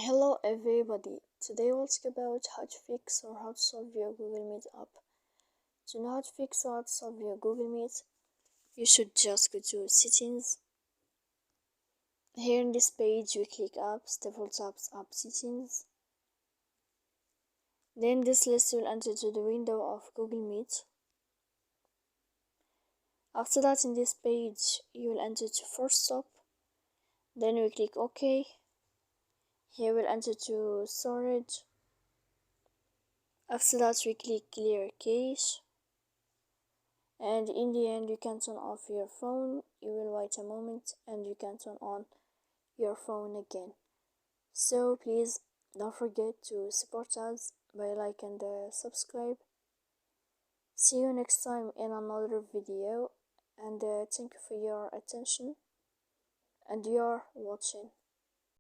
Hello everybody, today we'll talk about how to fix or how to solve your Google Meet app. To know how to fix or how to solve your Google Meet, you should just go to settings. Here in this page we click apps, default apps, app settings. Then this list will enter to the window of Google Meet. After that, in this page you will enter to force stop. Then we click OK. Here we'll enter to storage. After that we click clear cache. And in the end you can turn off your phone. You will wait a moment and you can turn on your phone again. So please don't forget to support us by like and subscribe. See you next time in another video, and thank you for your attention and your watching.